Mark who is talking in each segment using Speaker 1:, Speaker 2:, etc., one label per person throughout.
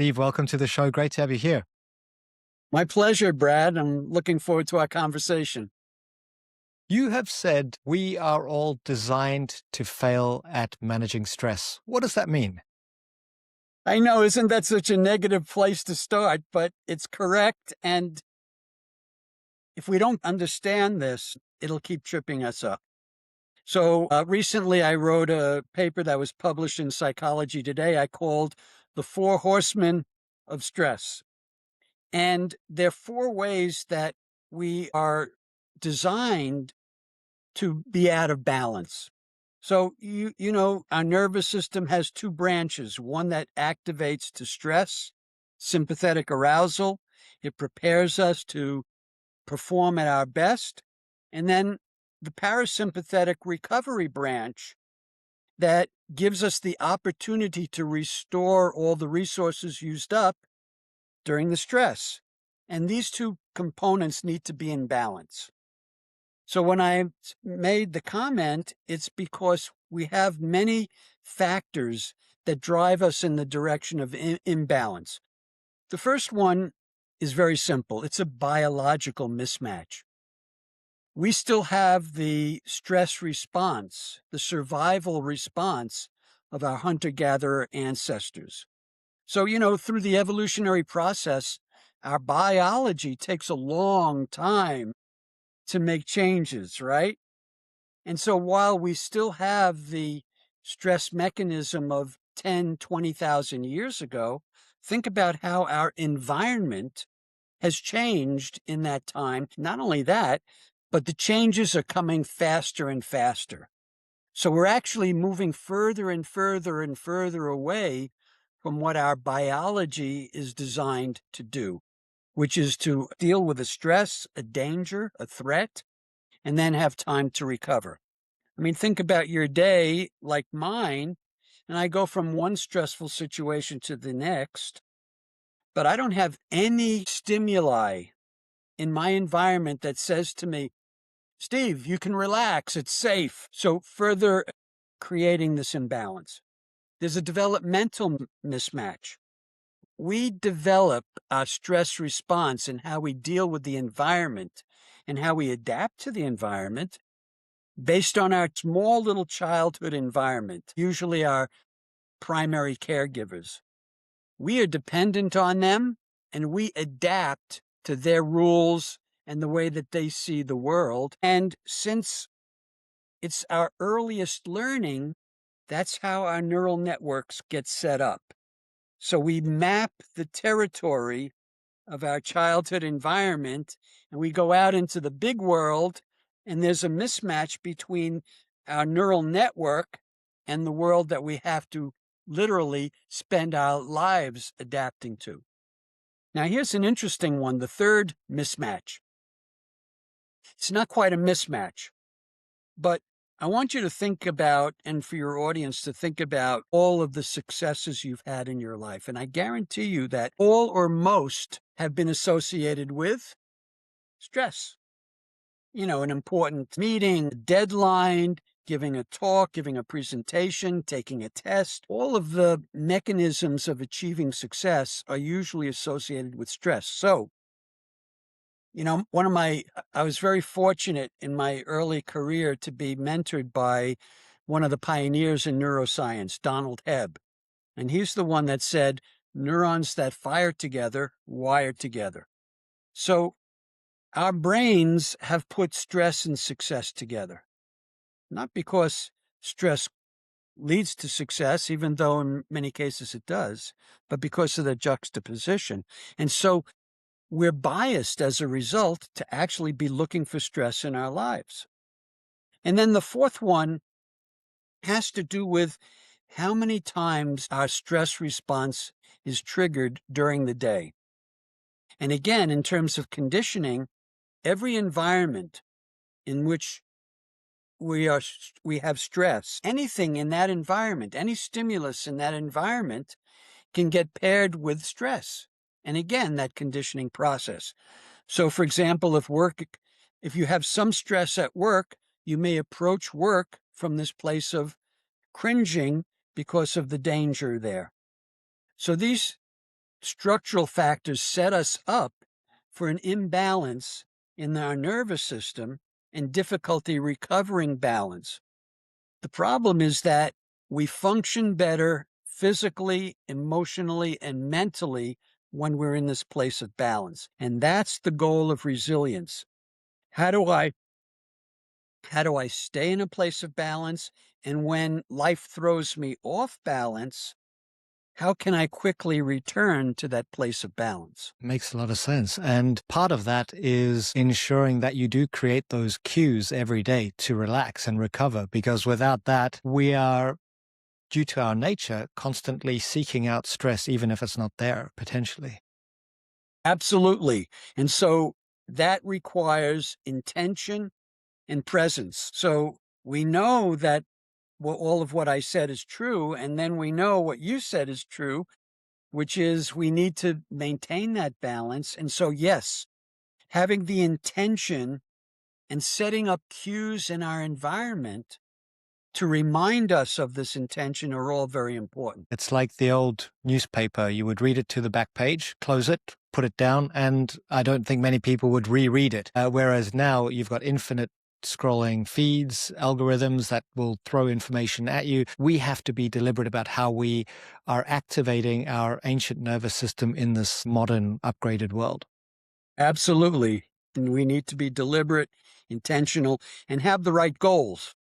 Speaker 1: Steve, welcome to the show. Great to have you here.
Speaker 2: My pleasure, Brad. I'm looking forward to our conversation.
Speaker 1: You have said we are all designed to fail at managing stress. What does that mean?
Speaker 2: I know, isn't that such a negative place to start? But it's correct. And if we don't understand this, it'll keep tripping us up. So recently I wrote a paper that was published in Psychology Today. I called The Four Horsemen of Stress. And there are four ways that we are designed to be out of balance. So, you know, our nervous system has two branches, one that activates to stress, sympathetic arousal. It prepares us to perform at our best. And then the parasympathetic recovery branch that gives us the opportunity to restore all the resources used up during the stress. And these two components need to be in balance. So when I made the comment, it's because we have many factors that drive us in the direction of imbalance. The first one is very simple. It's a biological mismatch. We still have the stress response, the survival response of our hunter-gatherer ancestors. So, you know, through the evolutionary process, our biology takes a long time to make changes, right? And so while we still have the stress mechanism of 10, 20,000 years ago, think about how our environment has changed in that time. Not only that, but the changes are coming faster and faster. So we're actually moving further and further and further away from what our biology is designed to do, which is to deal with a stress, a danger, a threat, and then have time to recover. I mean, think about your day like mine, and I go from one stressful situation to the next, but I don't have any stimuli in my environment that says to me, Steve, you can relax, it's safe. So further creating this imbalance. There's a developmental mismatch. We develop our stress response and how we deal with the environment and how we adapt to the environment based on our small little childhood environment, usually our primary caregivers. We are dependent on them and we adapt to their rules and the way that they see the world. And since it's our earliest learning, that's how our neural networks get set up. So we map the territory of our childhood environment and we go out into the big world, and there's a mismatch between our neural network and the world that we have to literally spend our lives adapting to. Now, here's an interesting one, the third mismatch. It's not quite a mismatch, but I want you to think about, and for your audience to think about, all of the successes you've had in your life. And I guarantee you that all or most have been associated with stress. You know, an important meeting, a deadline, giving a talk, giving a presentation, taking a test. All of the mechanisms of achieving success are usually associated with stress. So, you know, I was very fortunate in my early career to be mentored by one of the pioneers in neuroscience, Donald Hebb. And he's the one that said, neurons that fire together, wire together. So our brains have put stress and success together, not because stress leads to success, even though in many cases it does, but because of the juxtaposition. And so we're biased as a result to actually be looking for stress in our lives. And then the fourth one has to do with how many times our stress response is triggered during the day. And again, in terms of conditioning, every environment in which we have stress, anything in that environment, any stimulus in that environment can get paired with stress. And again, that conditioning process. So for example, if you have some stress at work, you may approach work from this place of cringing because of the danger there. So these structural factors set us up for an imbalance in our nervous system and difficulty recovering balance. The problem is that we function better physically, emotionally, and mentally when we're in this place of balance. And that's the goal of resilience. How do I stay in a place of balance? And when life throws me off balance, how can I quickly return to that place of balance?
Speaker 1: Makes a lot of sense. And part of that is ensuring that you do create those cues every day to relax and recover, because without that, we are, due to our nature, constantly seeking out stress, even if it's not there, potentially.
Speaker 2: Absolutely. And so that requires intention and presence. So we know that all of what I said is true. And then we know what you said is true, which is we need to maintain that balance. And so, yes, having the intention and setting up cues in our environment to remind us of this intention are all very important.
Speaker 1: It's like the old newspaper. You would read it to the back page, close it, put it down, and I don't think many people would reread it. Whereas now you've got infinite scrolling feeds, algorithms that will throw information at you. We have to be deliberate about how we are activating our ancient nervous system in this modern, upgraded world.
Speaker 2: Absolutely. And we need to be deliberate, intentional, and have the right goals.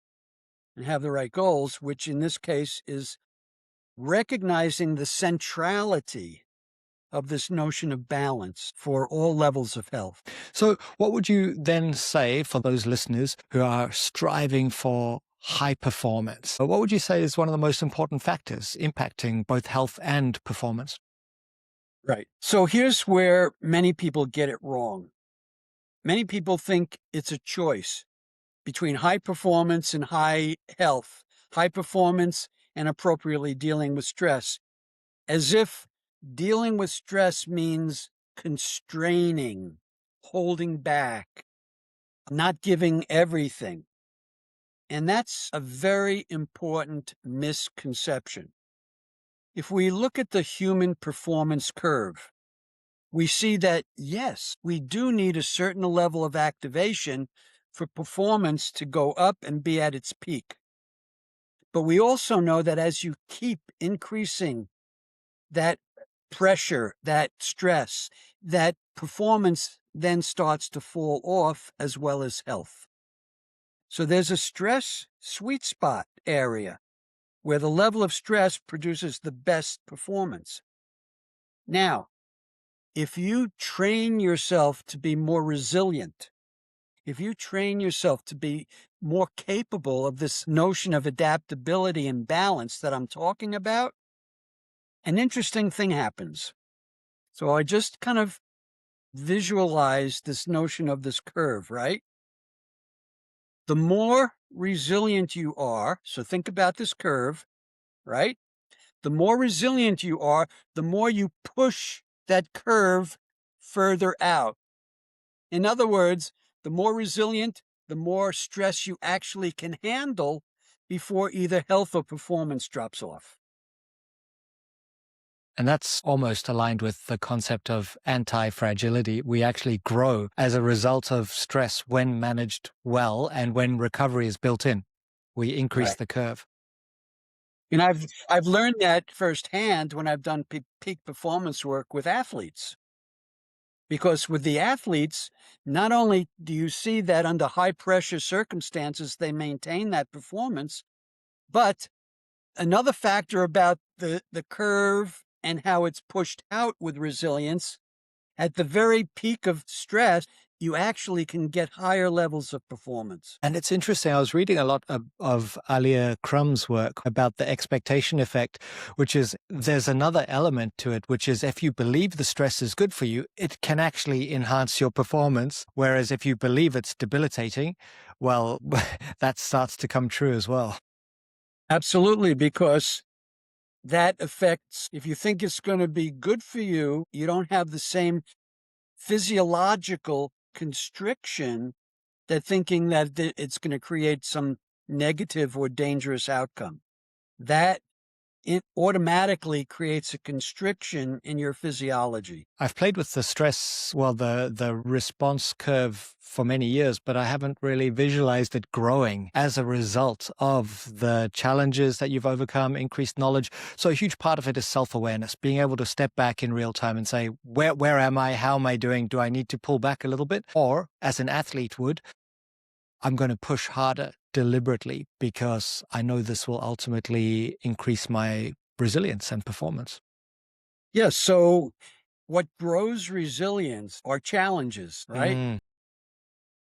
Speaker 2: Which in this case is recognizing the centrality of this notion of balance for all levels of health.
Speaker 1: So, what would you then say for those listeners who are striving for high performance? What would you say is one of the most important factors impacting both health and performance?
Speaker 2: Right. So here's where many people get it wrong. Many people think it's a choice between high performance and high health, high performance and appropriately dealing with stress, as if dealing with stress means constraining, holding back, not giving everything. And that's a very important misconception. If we look at the human performance curve, we see that, yes, we do need a certain level of activation for performance to go up and be at its peak. But we also know that as you keep increasing that pressure, that stress, that performance then starts to fall off as well as health. So there's a stress sweet spot area where the level of stress produces the best performance. Now, if you train yourself to be more resilient, if you train yourself to be more capable of this notion of adaptability and balance that I'm talking about, an interesting thing happens. So I just kind of visualize this notion of this curve, right? The more resilient you are, so think about this curve, right? The more resilient you are, the more you push that curve further out. In other words, the more resilient, the more stress you actually can handle before either health or performance drops off.
Speaker 1: And that's almost aligned with the concept of anti-fragility. We actually grow as a result of stress when managed well, and when recovery is built in, we increase
Speaker 2: Right.
Speaker 1: the curve.
Speaker 2: And I've learned that firsthand when I've done peak performance work with athletes. Because with the athletes, not only do you see that under high pressure circumstances they maintain that performance, but another factor about the curve and how it's pushed out with resilience, at the very peak of stress, you actually can get higher levels of performance.
Speaker 1: And it's interesting. I was reading a lot of Alia Crumb's work about the expectation effect, which is there's another element to it, which is if you believe the stress is good for you, it can actually enhance your performance. Whereas if you believe it's debilitating, well, that starts to come true as well.
Speaker 2: Absolutely, because that affects, if you think it's going to be good for you, you don't have the same physiological constriction that thinking that it's going to create some negative or dangerous outcome. That it automatically creates a constriction in your physiology.
Speaker 1: I've played with the stress, well, the response curve for many years, but I haven't really visualized it growing as a result of the challenges that you've overcome, increased knowledge. So a huge part of it is self-awareness, being able to step back in real time and say, where am I? How am I doing? Do I need to pull back a little bit? Or as an athlete would, I'm going to push harder deliberately because I know this will ultimately increase my resilience and performance.
Speaker 2: Yeah, so what grows resilience are challenges, right?
Speaker 1: Mm.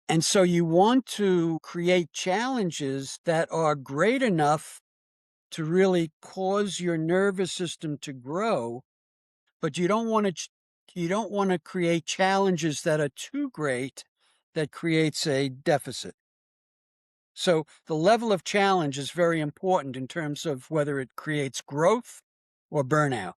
Speaker 2: And so you want to create challenges that are great enough to really cause your nervous system to grow, but you don't want to create challenges that are too great that creates a deficit. So the level of challenge is very important in terms of whether it creates growth or burnout.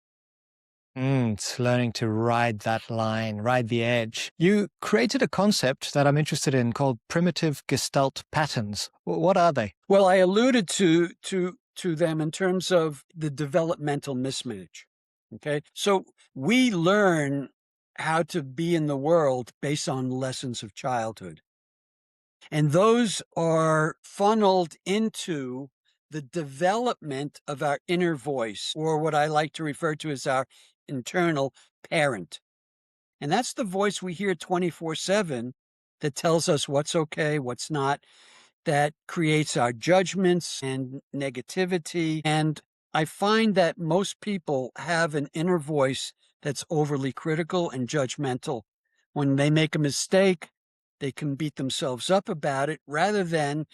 Speaker 1: It's learning to ride that line, ride the edge. You created a concept that I'm interested in called primitive gestalt patterns. What are they?
Speaker 2: Well, I alluded to them in terms of the developmental mismatch. Okay. So we learn how to be in the world based on lessons of childhood. And those are funneled into the development of our inner voice, or what I like to refer to as our internal parent. And that's the voice we hear 24/7 that tells us what's okay, what's not, that creates our judgments and negativity. And I find that most people have an inner voice that's overly critical and judgmental. When they make a mistake, they can beat themselves up about it rather than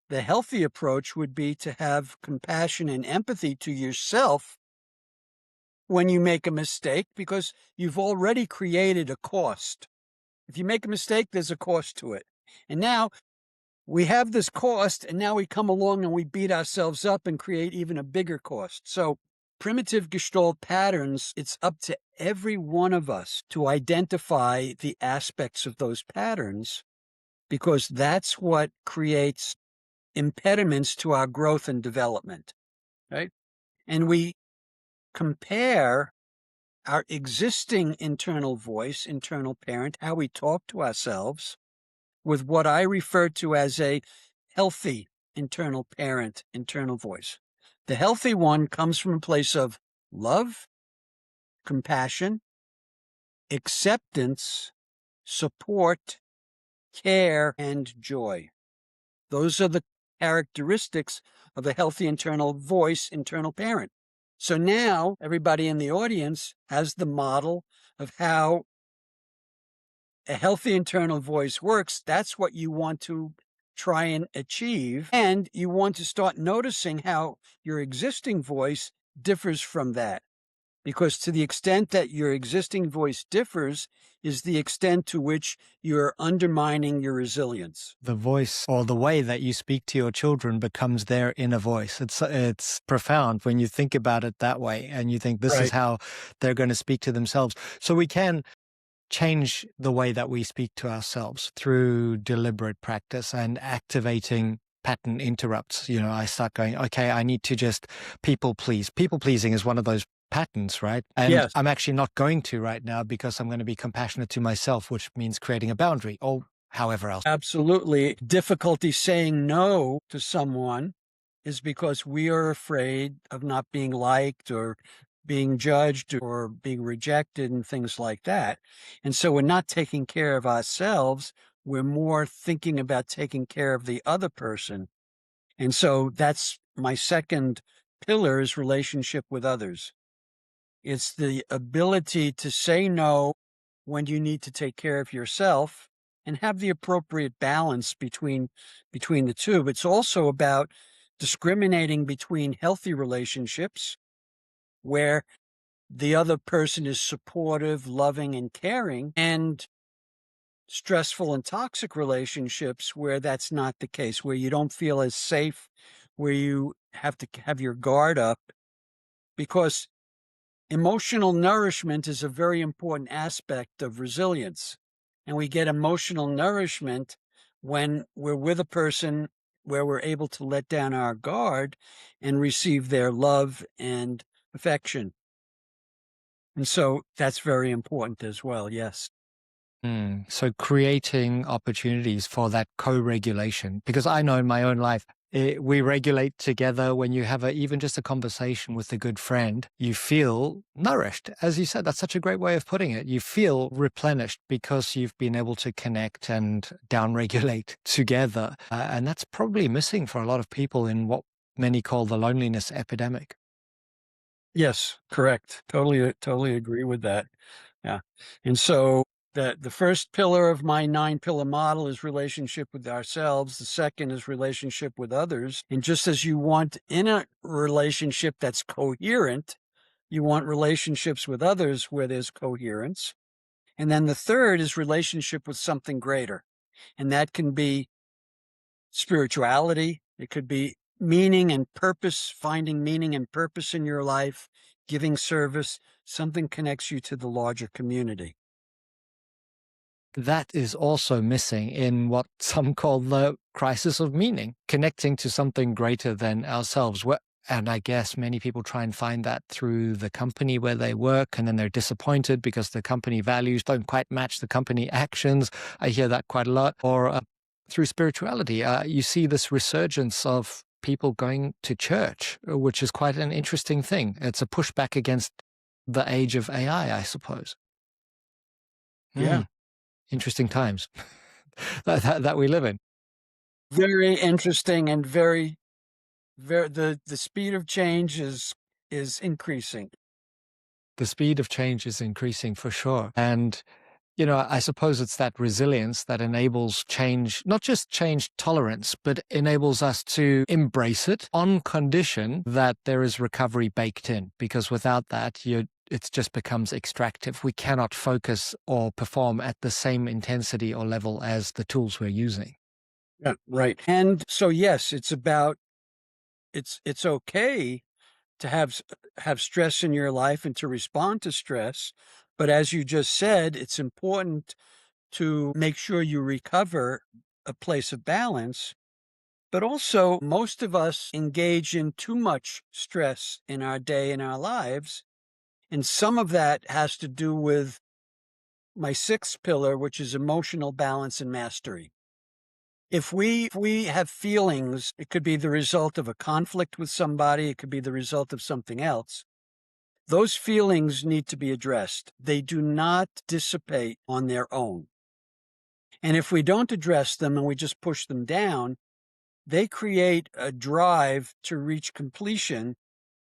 Speaker 2: the healthy approach would be to have compassion and empathy to yourself when you make a mistake because you've already created a cost. If you make a mistake, there's a cost to it. And now we have this cost, and now we come along and we beat ourselves up and create even a bigger cost. So, primitive Gestalt patterns, it's up to every one of us to identify the aspects of those patterns because that's what creates impediments to our growth and development, right? And we compare our existing internal voice, internal parent, how we talk to ourselves, with what I refer to as a healthy internal parent, internal voice. The healthy one comes from a place of love, compassion, acceptance, support, care, and joy. Those are the characteristics of a healthy internal voice, internal parent. So now everybody in the audience has the model of how a healthy internal voice works. That's what you want to try and achieve. And you want to start noticing how your existing voice differs from that. Because to the extent that your existing voice differs is the extent to which you're undermining your resilience.
Speaker 1: The voice or the way that you speak to your children becomes their inner voice. It's profound when you think about it that way and you think this is
Speaker 2: Right.
Speaker 1: how they're going to speak to themselves. So we can change the way that we speak to ourselves through deliberate practice and activating pattern interrupts. I start going, okay, I need to just people please. People pleasing is one of those patterns, right? And
Speaker 2: Yes.
Speaker 1: I'm actually not going to right now because I'm going to be compassionate to myself, which means creating a boundary or however else.
Speaker 2: Absolutely. Difficulty saying no to someone is because we are afraid of not being liked or being judged or being rejected and things like that. And so we're not taking care of ourselves. We're more thinking about taking care of the other person. And so that's my second pillar is relationship with others. It's the ability to say no when you need to take care of yourself and have the appropriate balance between the two. It's also about discriminating between healthy relationships where the other person is supportive, loving, and caring, and stressful and toxic relationships where that's not the case, where you don't feel as safe, where you have to have your guard up because emotional nourishment is a very important aspect of resilience. And we get emotional nourishment when we're with a person where we're able to let down our guard and receive their love and affection. And so that's very important as well. Yes.
Speaker 1: So creating opportunities for that co-regulation, because I know in my own life, we regulate together. When you have even just a conversation with a good friend, you feel nourished. As you said, that's such a great way of putting it. You feel replenished because you've been able to connect and downregulate together. And that's probably missing for a lot of people in what many call the loneliness epidemic.
Speaker 2: Yes, correct. Totally agree with that. Yeah. And so the first pillar of my 9-pillar model is relationship with ourselves. The second is relationship with others. And just as you want in a relationship that's coherent, you want relationships with others where there's coherence. And then the third is relationship with something greater. And that can be spirituality. It could be meaning and purpose, finding meaning and purpose in your life, giving service. Something connects you to the larger community.
Speaker 1: That is also missing in what some call the crisis of meaning, connecting to something greater than ourselves. And I guess many people try and find that through the company where they work, and then they're disappointed because the company values don't quite match the company actions. I hear that quite a lot. Or through spirituality, you see this resurgence of people going to church, which is quite an interesting thing. It's a pushback against the age of AI, I suppose. Hmm.
Speaker 2: Yeah.
Speaker 1: Interesting times that we live in.
Speaker 2: Very interesting and very the speed of change is increasing.
Speaker 1: The speed of change is increasing for sure. And, I suppose it's that resilience that enables change, not just change tolerance, but enables us to embrace it on condition that there is recovery baked in. Because without that, it just becomes extractive. We cannot focus or perform at the same intensity or level as the tools we're using.
Speaker 2: Yeah, right. And so yes, it's okay to have stress in your life and to respond to stress, but as you just said, it's important to make sure you recover a place of balance. But also, most of us engage in too much stress in our day, in our lives. And some of that has to do with my sixth pillar, which is emotional balance and mastery. If we have feelings, it could be the result of a conflict with somebody, it could be the result of something else. Those feelings need to be addressed. They do not dissipate on their own. And if we don't address them and we just push them down, they create a drive to reach completion,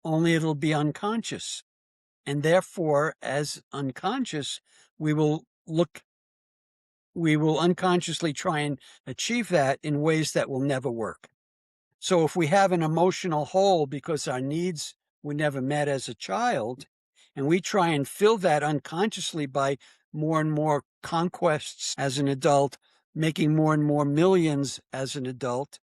Speaker 2: only it'll be unconscious. And therefore, as unconscious, we will look, we will unconsciously try and achieve that in ways that will never work. So if we have an emotional hole because our needs were never met as a child, and we try and fill that unconsciously by more and more conquests as an adult, making more and more millions as an adult,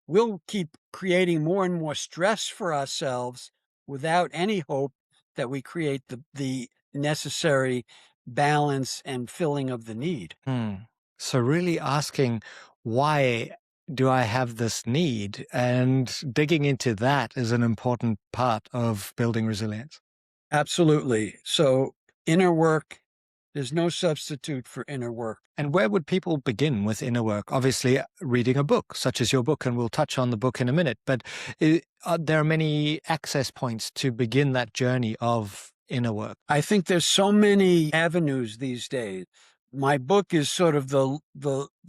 Speaker 2: we'll keep creating more and more stress for ourselves without any hope that we create the necessary balance and filling of the need.
Speaker 1: Hmm. So really asking, why do I have this need? And digging into that is an important part of building resilience.
Speaker 2: Absolutely. So inner work, there's no substitute for inner work.
Speaker 1: And where would people begin with inner work? Obviously, reading a book, such as your book, and we'll touch on the book in a minute. But there are many access points to begin that journey of inner work.
Speaker 2: I think there's so many avenues these days. My book is sort of the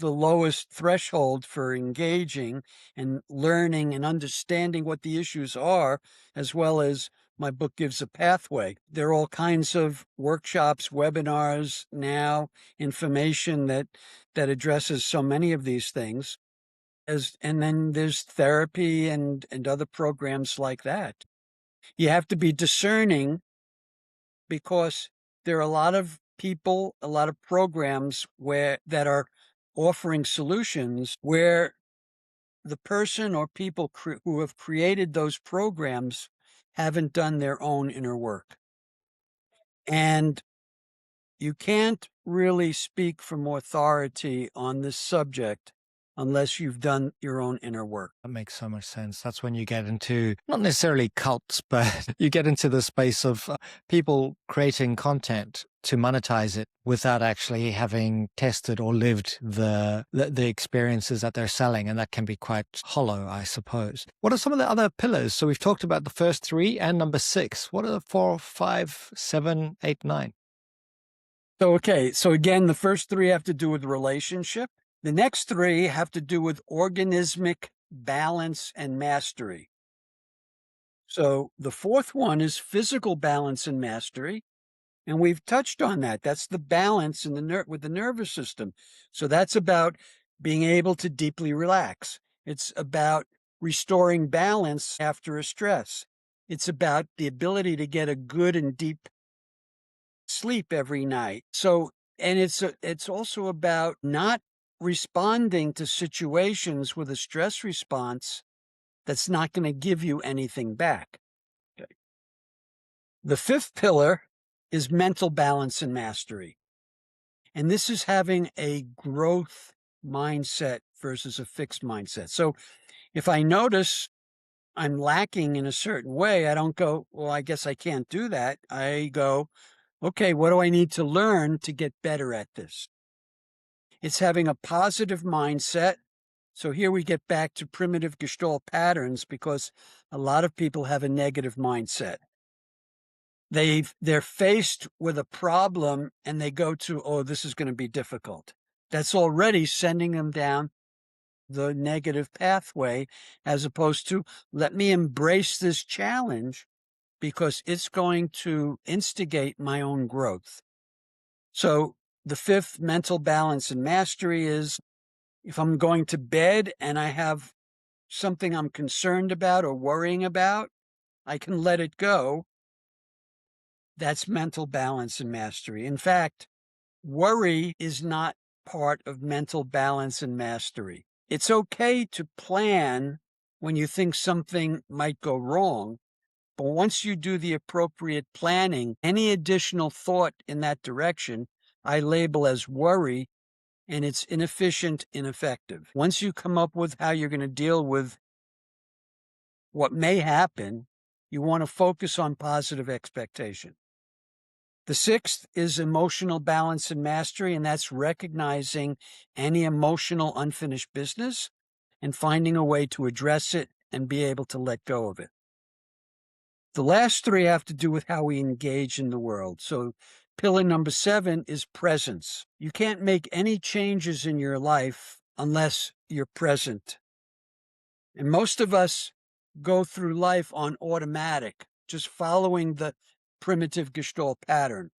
Speaker 2: lowest threshold for engaging and learning and understanding what the issues are, as well as my book gives a pathway. There are all kinds of workshops, webinars now, information that addresses so many of these things. And then there's therapy and other programs like that. You have to be discerning because there are a lot of people, a lot of programs that are offering solutions where the person or people who have created those programs haven't done their own inner work. And you can't really speak from authority on this subject unless you've done your own inner work.
Speaker 1: That makes so much sense. That's when you get into not necessarily cults, but you get into the space of people creating content to monetize it without actually having tested or lived the experiences that they're selling. And that can be quite hollow, I suppose. What are some of the other pillars? So we've talked about the first three and number six. What are the 4, 5, 7, 8, 9?
Speaker 2: So again, the first three have to do with relationship. The next three have to do with organismic balance and mastery. So the fourth one is physical balance and mastery. And we've touched on that. That's the balance in with the nervous system. So that's about being able to deeply relax. It's about restoring balance after a stress. It's about the ability to get a good and deep sleep every night. And it's also about not responding to situations with a stress response that's not going to give you anything back. Okay. The fifth pillar is mental balance and mastery. And this is having a growth mindset versus a fixed mindset. So if I notice I'm lacking in a certain way, I don't go, well, I guess I can't do that. I go, okay, what do I need to learn to get better at this? It's having a positive mindset. So here we get back to primitive Gestalt patterns because a lot of people have a negative mindset. They're faced with a problem and they go to, oh, this is going to be difficult. That's already sending them down the negative pathway, as opposed to, let me embrace this challenge because it's going to instigate my own growth. So the fifth, mental balance and mastery, is if I'm going to bed and I have something I'm concerned about or worrying about, I can let it go. That's mental balance and mastery. In fact, worry is not part of mental balance and mastery. It's okay to plan when you think something might go wrong, but once you do the appropriate planning, any additional thought in that direction, I label as worry, and it's inefficient, ineffective. Once you come up with how you're going to deal with what may happen, you want to focus on positive expectation. The sixth is emotional balance and mastery, and that's recognizing any emotional unfinished business and finding a way to address it and be able to let go of it. The last three have to do with how we engage in the world. So pillar number 7 is presence. You can't make any changes in your life unless you're present. And most of us go through life on automatic, just following the primitive Gestalt pattern.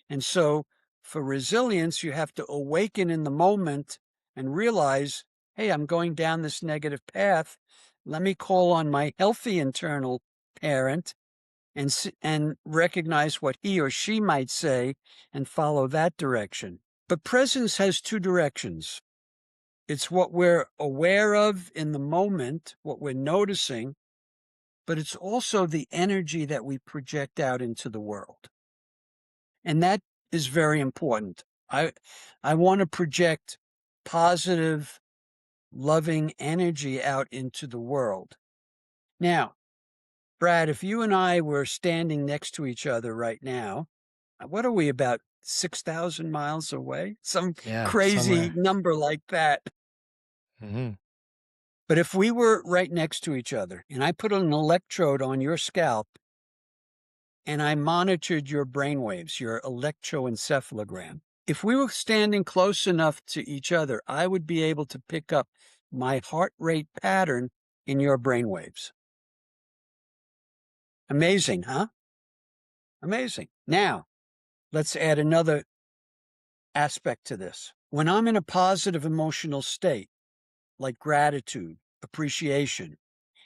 Speaker 2: And so for resilience, you have to awaken in the moment and realize, hey, I'm going down this negative path. Let me call on my healthy internal parent and recognize what he or she might say and follow that direction. But presence has two directions. It's what we're aware of in the moment, what we're noticing, but it's also the energy that we project out into the world. And that is very important. I want to project positive, loving energy out into the world. Now, Brad, if you and I were standing next to each other right now, what are we, about 6,000 miles away? Some crazy number like that.
Speaker 1: Mm-hmm.
Speaker 2: But if we were right next to each other and I put an electrode on your scalp and I monitored your brainwaves, your electroencephalogram, if we were standing close enough to each other, I would be able to pick up my heart rate pattern in your brainwaves. Amazing, huh? Amazing. Now, let's add another aspect to this. When I'm in a positive emotional state, like gratitude, appreciation,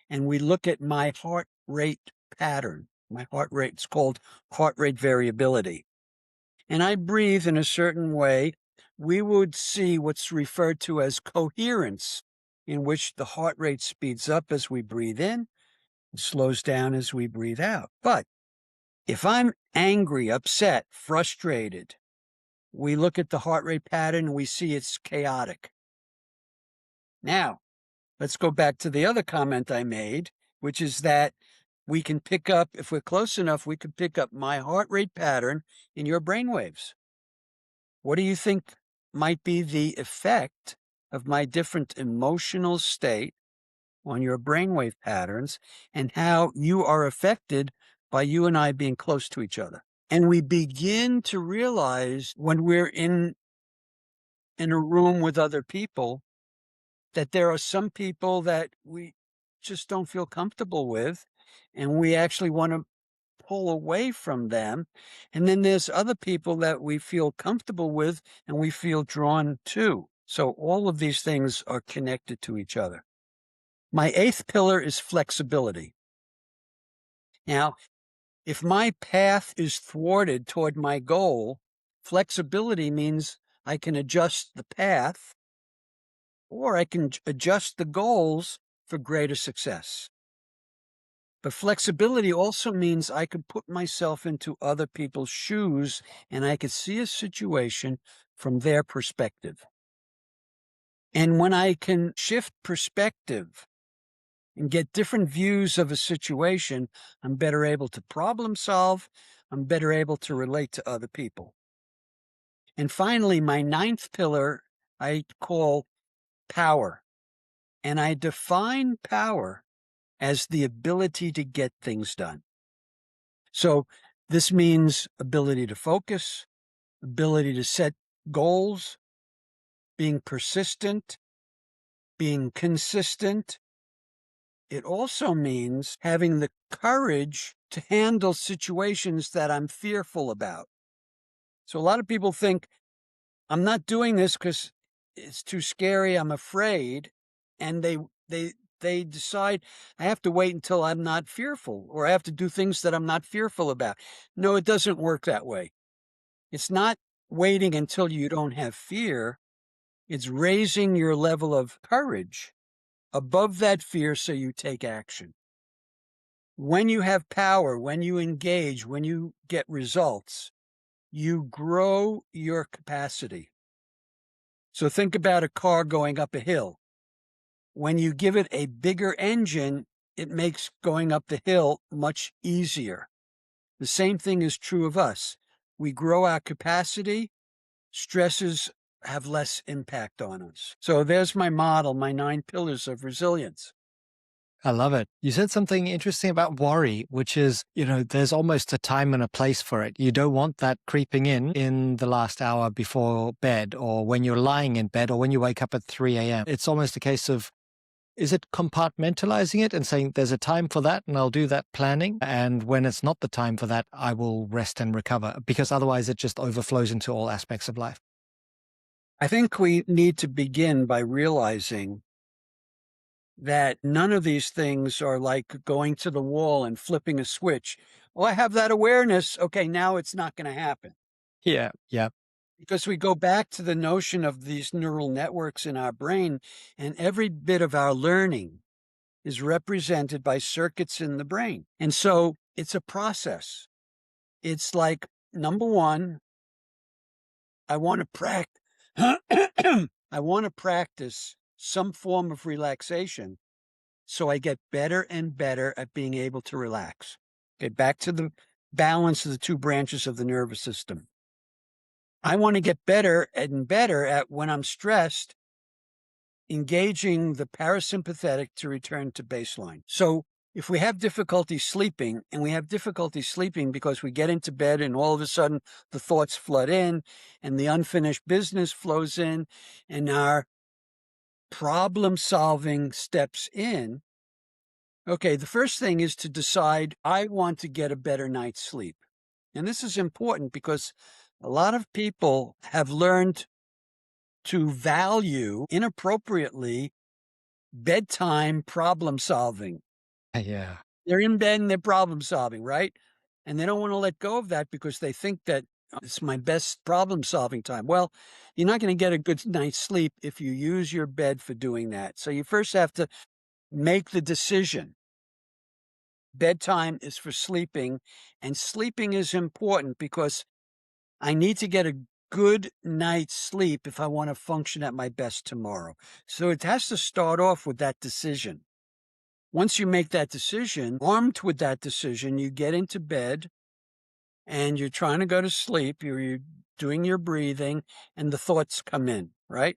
Speaker 2: and we look at my heart rate pattern, my heart rate, it's called heart rate variability, and I breathe in a certain way, we would see what's referred to as coherence, in which the heart rate speeds up as we breathe in and slows down as we breathe out. But if I'm angry, upset, frustrated, we look at the heart rate pattern and we see it's chaotic. Now, let's go back to the other comment I made, which is that we can pick up, if we're close enough, we could pick up my heart rate pattern in your brain waves. What do you think might be the effect of my different emotional state on your brainwave patterns and how you are affected by you and I being close to each other? And we begin to realize when we're in a room with other people that there are some people that we just don't feel comfortable with, and we actually want to pull away from them. And then there's other people that we feel comfortable with and we feel drawn to. So all of these things are connected to each other. My eighth pillar is flexibility. Now, if my path is thwarted toward my goal, flexibility means I can adjust the path or I can adjust the goals for greater success. But flexibility also means I could put myself into other people's shoes and I could see a situation from their perspective. And when I can shift perspective and get different views of a situation, I'm better able to problem solve. I'm better able to relate to other people. And finally, my ninth pillar I call power. And I define power as the ability to get things done. So this means ability to focus, ability to set goals, being persistent, being consistent. It also means having the courage to handle situations that I'm fearful about. So a lot of people think, I'm not doing this because it's too scary, I'm afraid, and they decide I have to wait until I'm not fearful, or I have to do things that I'm not fearful about. No, it doesn't work that way. It's not waiting until you don't have fear. It's raising your level of courage above that fear so you take action. When you have power, when you engage, when you get results, you grow your capacity. So think about a car going up a hill. When you give it a bigger engine, it makes going up the hill much easier. The same thing is true of us. We grow our capacity, stresses have less impact on us. So there's my model, my 9 pillars of resilience.
Speaker 1: I love it. You said something interesting about worry, which is, there's almost a time and a place for it. You don't want that creeping in the last hour before bed, or when you're lying in bed, or when you wake up at 3 a.m. It's almost a case of, is it compartmentalizing it and saying there's a time for that and I'll do that planning? And when it's not the time for that, I will rest and recover, because otherwise it just overflows into all aspects of life.
Speaker 2: I think we need to begin by realizing that none of these things are like going to the wall and flipping a switch. Well, I have that awareness. Okay, now it's not going to happen.
Speaker 1: Yeah. Yeah.
Speaker 2: Because we go back to the notion of these neural networks in our brain, and every bit of our learning is represented by circuits in the brain. And so it's a process. It's like, number one, I want to practice. I want to practice some form of relaxation so I get better and better at being able to relax. Okay, back to the balance of the two branches of the nervous system. I want to get better and better at, when I'm stressed, engaging the parasympathetic to return to baseline. So if we have difficulty sleeping, and we have difficulty sleeping because we get into bed and all of a sudden the thoughts flood in and the unfinished business flows in and our problem solving steps in. Okay, the first thing is to decide, I want to get a better night's sleep. And this is important because a lot of people have learned to value inappropriately bedtime problem solving.
Speaker 1: Yeah.
Speaker 2: They're in bed and they're problem solving, right? And they don't want to let go of that because they think that, "Oh, it's my best problem solving time." Well, you're not going to get a good night's sleep if you use your bed for doing that. So you first have to make the decision. Bedtime is for sleeping, and sleeping is important because I need to get a good night's sleep if I want to function at my best tomorrow? So it has to start off with that decision. Once you make that decision, armed with that decision, you get into bed and you're trying to go to sleep. You're doing your breathing and the thoughts come in, right?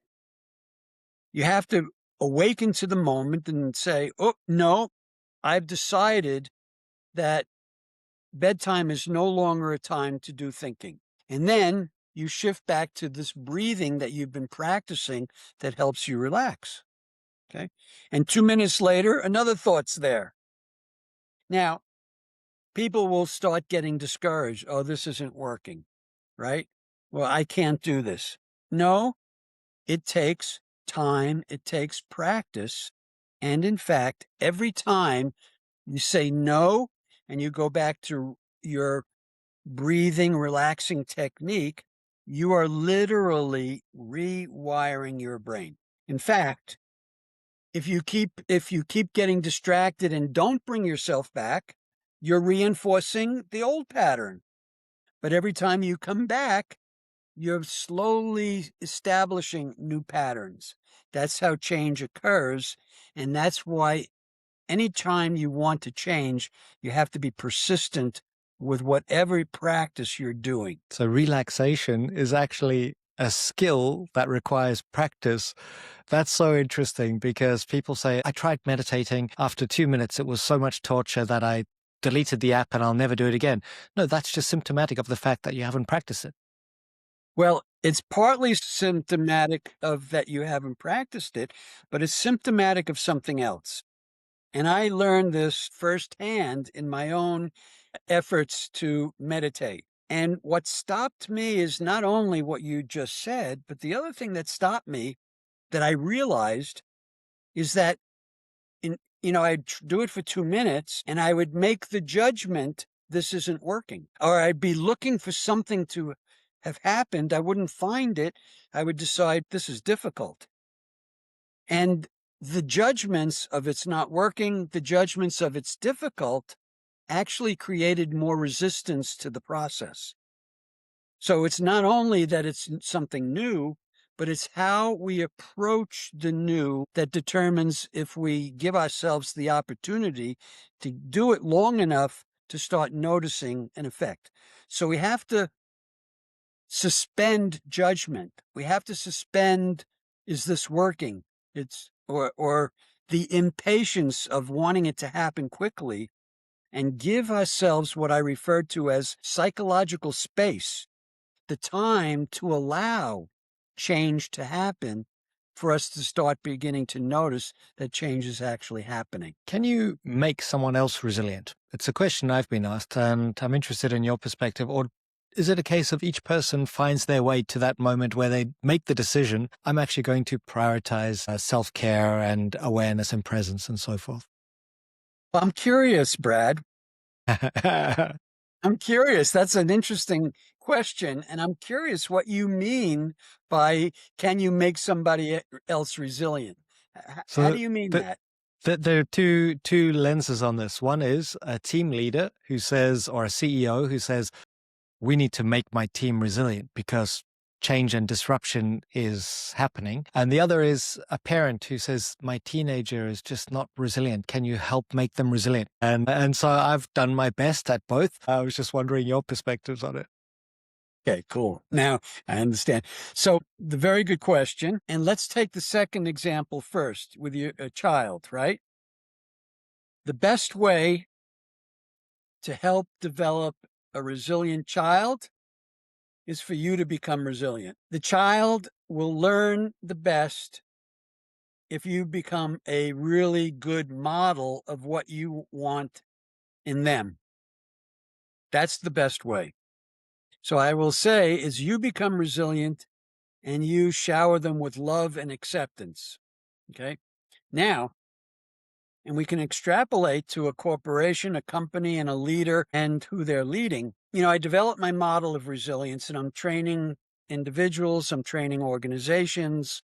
Speaker 2: You have to awaken to the moment and say, oh, no, I've decided that bedtime is no longer a time to do thinking. And then you shift back to this breathing that you've been practicing that helps you relax. Okay. And 2 minutes later, another thought's there. Now, people will start getting discouraged. Oh, this isn't working, right? Well, I can't do this. No, it takes time, it takes practice. And in fact, every time you say no and you go back to your breathing, relaxing technique, you are literally rewiring your brain. In fact, if you keep getting distracted and don't bring yourself back, you're reinforcing the old pattern. But every time you come back, you're slowly establishing new patterns. That's how change occurs. And that's why anytime you want to change, you have to be persistent with whatever practice you're doing.
Speaker 1: So relaxation is actually a skill that requires practice. That's so interesting because people say, I tried meditating. After 2 minutes, it was so much torture that I deleted the app and I'll never do it again. No, that's just symptomatic of the fact that you haven't practiced it.
Speaker 2: Well, it's partly symptomatic of that you haven't practiced it, but it's symptomatic of something else. And I learned this firsthand in my own efforts to meditate. And what stopped me is not only what you just said, but the other thing that stopped me that I realized is that I'd do it for 2 minutes and I would make the judgment, this isn't working. Or I'd be looking for something to have happened. I wouldn't find it. I would decide this is difficult. And the judgments of it's not working, the judgments of it's difficult actually created more resistance to the process. So it's not only that it's something new, but it's how we approach the new that determines if we give ourselves the opportunity to do it long enough to start noticing an effect. So we have to suspend judgment. We have to suspend, is this working? Or the impatience of wanting it to happen quickly, and give ourselves what I refer to as psychological space, the time to allow change to happen for us to start beginning to notice that change is actually happening.
Speaker 1: Can you make someone else resilient? It's a question I've been asked, and I'm interested in your perspective. Or is it a case of each person finds their way to that moment where they make the decision, I'm actually going to prioritize self-care and awareness and presence and so forth?
Speaker 2: Well, I'm curious, Brad. I'm curious. That's an interesting question. And I'm curious what you mean by can you make somebody else resilient? How do you mean that?
Speaker 1: There are two lenses on this. One is a team leader who says, or a CEO who says, we need to make my team resilient because change and disruption is happening. And the other is a parent who says, my teenager is just not resilient. Can you help make them resilient? And so I've done my best at both. I was just wondering your perspectives on it.
Speaker 2: Okay, cool. Now I understand. So the very good question. And let's take the second example first with a child, right? The best way to help develop a resilient child is for you to become resilient. The child will learn the best if you become a really good model of what you want in them. That's the best way. So I will say is you become resilient and you shower them with love and acceptance. Okay. Now, and we can extrapolate to a corporation, a company, and a leader and who they're leading. I developed my model of resilience and I'm training individuals, I'm training organizations,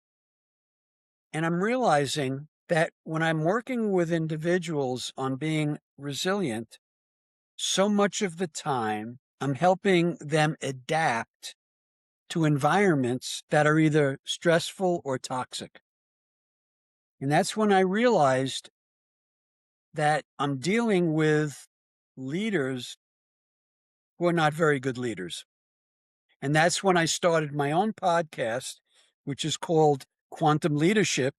Speaker 2: and I'm realizing that when I'm working with individuals on being resilient, so much of the time I'm helping them adapt to environments that are either stressful or toxic. And that's when I realized that I'm dealing with leaders who are not very good leaders. And that's when I started my own podcast, which is called Quantum Leadership.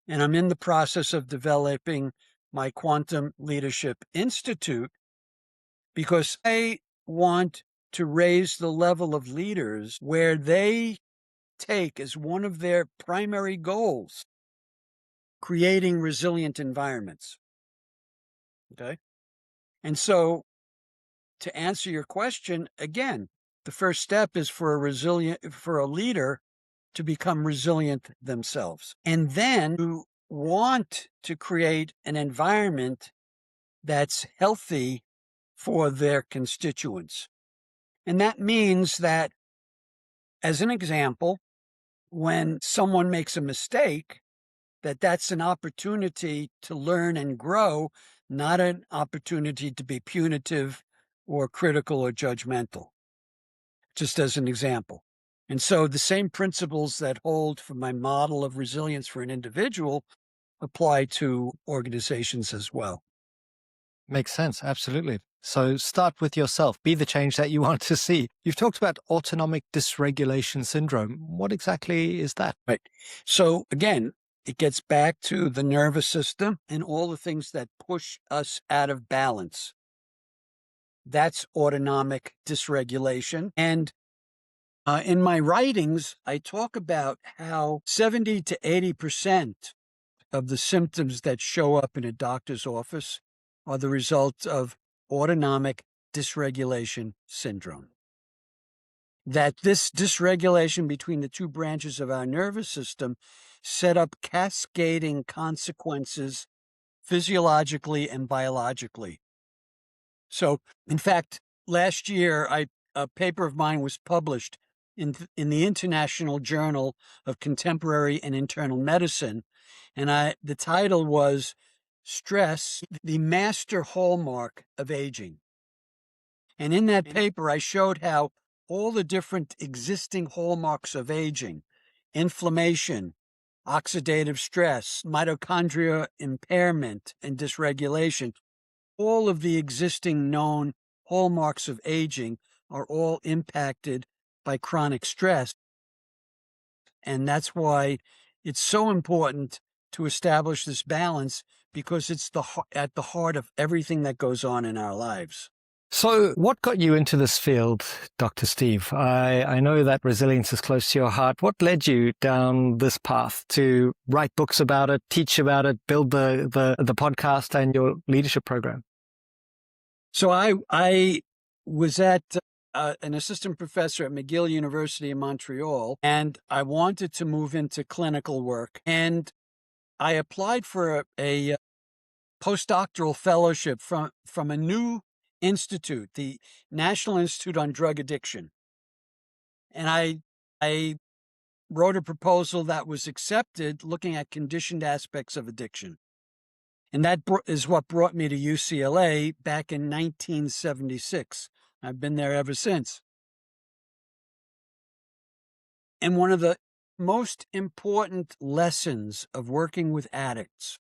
Speaker 2: And I'm in the process of developing my Quantum Leadership Institute because I want to raise the level of leaders where they take as one of their primary goals creating resilient environments. Okay. And so to answer your question, again, the first step is for a leader to become resilient themselves. And then to want to create an environment that's healthy for their constituents. And that means that, as an example, when someone makes a mistake, that's an opportunity to learn and grow, not an opportunity to be punitive or critical or judgmental, just as an example. And so the same principles that hold for my model of resilience for an individual apply to organizations as well.
Speaker 1: Makes sense. Absolutely. So start with yourself. Be the change that you want to see. You've talked about autonomic dysregulation syndrome. What exactly is that?
Speaker 2: Right. So again, it gets back to the nervous system and all the things that push us out of balance. That's autonomic dysregulation. And in my writings, I talk about how 70 to 80% of the symptoms that show up in a doctor's office are the result of autonomic dysregulation syndrome. That this dysregulation between the two branches of our nervous system set up cascading consequences physiologically and biologically. So, in fact, last year, a paper of mine was published in the International Journal of Contemporary and Internal Medicine, and the title was "Stress: The Master Hallmark of Aging." And in that paper, I showed how all the different existing hallmarks of aging, inflammation, oxidative stress, mitochondria impairment, and dysregulation, all of the existing known hallmarks of aging are all impacted by chronic stress. And that's why it's so important to establish this balance, because it's at the heart of everything that goes on in our lives.
Speaker 1: So what got you into this field, Dr. Steve? I know that resilience is close to your heart. What led you down this path to write books about it, teach about it, build the podcast and your leadership program?
Speaker 2: So I was an assistant professor at McGill University in Montreal, and I wanted to move into clinical work. And I applied for a postdoctoral fellowship from a new institute, the National Institute on Drug Addiction. And I wrote a proposal that was accepted looking at conditioned aspects of addiction. And that is what brought me to UCLA back in 1976. I've been there ever since. And one of the most important lessons of working with addicts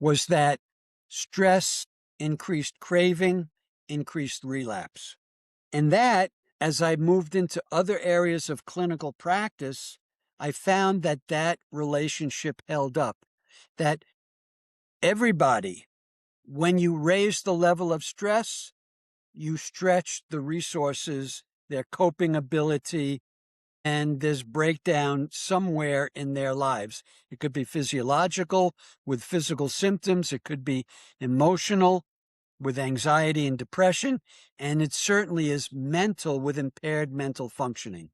Speaker 2: was that stress increased craving, increased relapse. And that, as I moved into other areas of clinical practice, I found that relationship held up. That everybody, when you raise the level of stress, you stretch the resources, their coping ability, and there's breakdown somewhere in their lives. It could be physiological with physical symptoms. It could be emotional with anxiety and depression. And it certainly is mental with impaired mental functioning.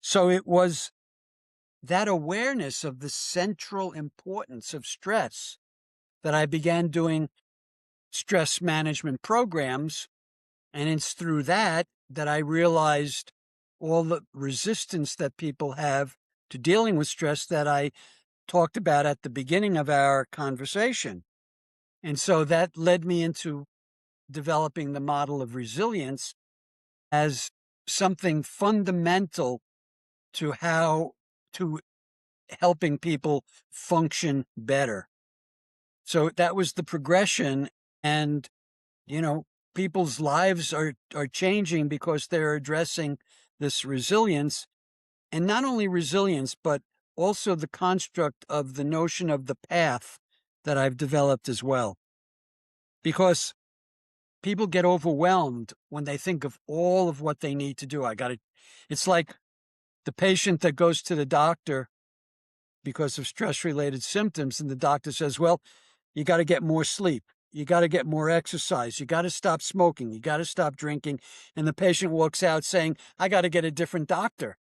Speaker 2: So it was that awareness of the central importance of stress that I began doing stress management programs. And it's through that I realized all the resistance that people have to dealing with stress that I talked about at the beginning of our conversation. And so that led me into developing the model of resilience as something fundamental to helping people function better. So that was the progression. And, people's lives are changing because they're addressing this resilience. And not only resilience, but also the construct of the notion of the path that I've developed as well. Because people get overwhelmed when they think of all of what they need to do. It's like the patient that goes to the doctor because of stress-related symptoms, and the doctor says, well, you got to get more sleep. You got to get more exercise. You got to stop smoking. You got to stop drinking. And the patient walks out saying, I got to get a different doctor.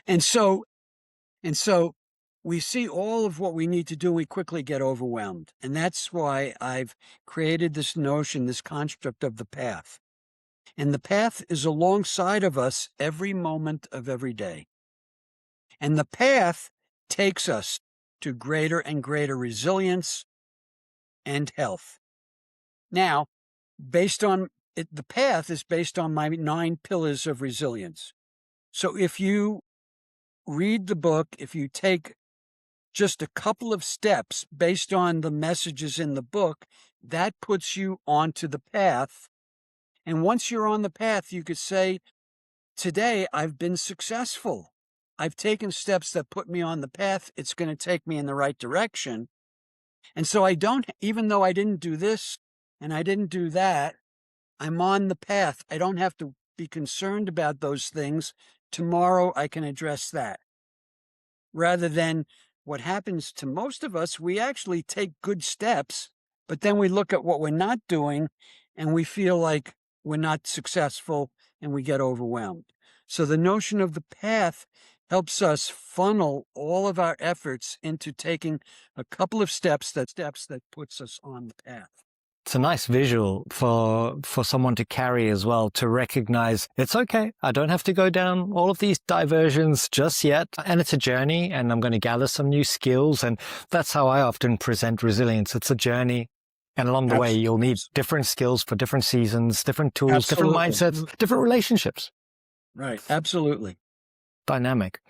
Speaker 2: And so we see all of what we need to do. We quickly get overwhelmed. And that's why I've created this notion, this construct of the path. And the path is alongside of us every moment of every day. And the path takes us to greater and greater resilience and health. Now, based on it, the path is based on my 9 pillars of resilience. So if you read the book, if you take just a couple of steps based on the messages in the book, that puts you onto the path. And once you're on the path, you could say, today I've been successful. I've taken steps that put me on the path. It's going to take me in the right direction. And so even though I didn't do this and I didn't do that, I'm on the path. I don't have to be concerned about those things. Tomorrow I can address that. Rather than what happens to most of us, we actually take good steps, but then we look at what we're not doing and we feel like we're not successful and we get overwhelmed. So the notion of the path helps us funnel all of our efforts into taking a couple of steps that puts us on the path.
Speaker 1: It's a nice visual for someone to carry as well, to recognize it's okay. I don't have to go down all of these diversions just yet. And it's a journey, and I'm going to gather some new skills. And that's how I often present resilience. It's a journey. And along the way, you'll need different skills for different seasons, different tools, different mindsets, different relationships.
Speaker 2: Right. Absolutely.
Speaker 1: Dynamic.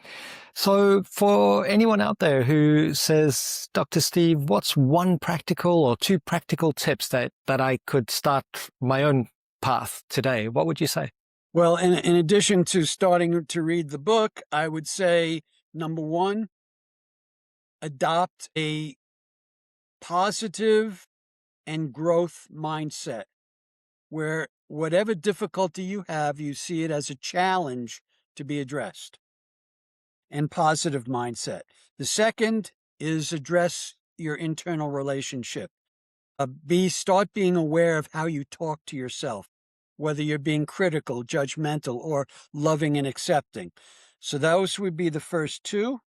Speaker 1: So for anyone out there who says, Dr. Steve, what's one practical or 2 practical tips that I could start my own path today, what would you say?
Speaker 2: Well, in addition to starting to read the book, I would say, number 1, adopt a positive and growth mindset where whatever difficulty you have, you see it as a challenge to be addressed. And positive mindset. The second is address your internal relationship. Start being aware of how you talk to yourself, whether you're being critical, judgmental, or loving and accepting. So those would be the first 2.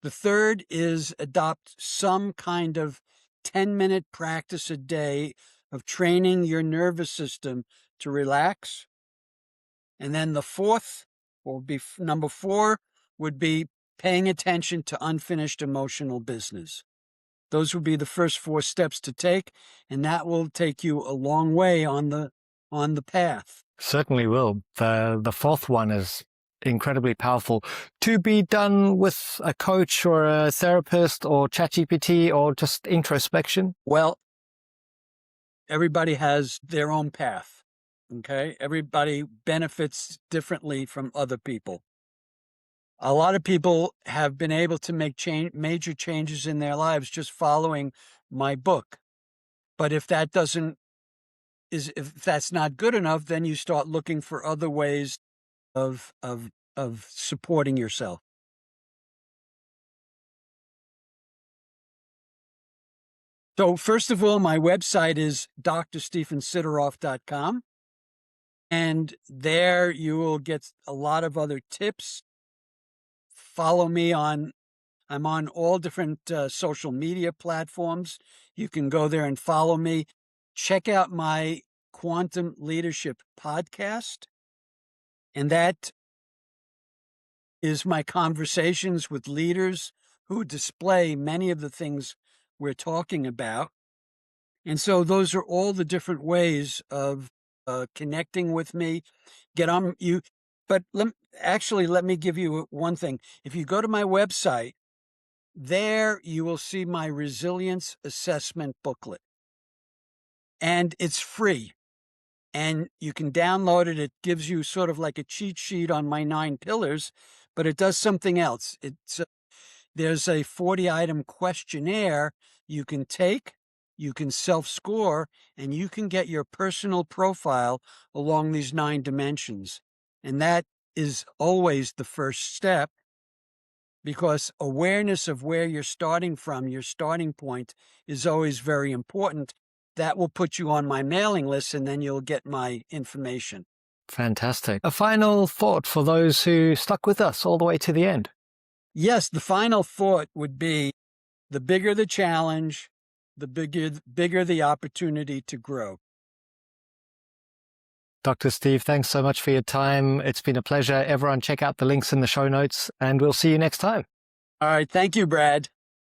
Speaker 2: The third is adopt some kind of 10-minute practice a day of training your nervous system to relax. And then the fourth, or be number 4, would be paying attention to unfinished emotional business. Those would be the first 4 steps to take, and that will take you a long way on the path.
Speaker 1: Certainly will. The fourth one is incredibly powerful. To be done with a coach or a therapist or ChatGPT or just introspection?
Speaker 2: Well, everybody has their own path. Okay? Everybody benefits differently from other people. A lot of people have been able to make major changes in their lives just following my book. But if that's not good enough, then you start looking for other ways of supporting yourself. So first of all, my website is drstephensideroff.com. And there you will get a lot of other tips. Follow me I'm on all different social media platforms. You can go there and follow me. Check out my Quantum Leadership podcast. And that is my conversations with leaders who display many of the things we're talking about. And so those are all the different ways of connecting with me. Get on you. But let me give you one thing. If you go to my website, there you will see my resilience assessment booklet. And it's free. And you can download it. It gives you sort of like a cheat sheet on my 9 pillars, but it does something else. There's a 40-item questionnaire you can take, you can self-score, and you can get your personal profile along these 9 dimensions. And that is always the first step, because awareness of where you're starting from, your starting point, is always very important. That will put you on my mailing list, and then you'll get my information.
Speaker 1: Fantastic. A final thought for those who stuck with us all the way to the end.
Speaker 2: Yes, the final thought would be, the bigger the challenge, the bigger the opportunity to grow.
Speaker 1: Dr. Steve, thanks so much for your time. It's been a pleasure. Everyone, check out the links in the show notes, and we'll see you next time.
Speaker 2: All right. Thank you, Brad.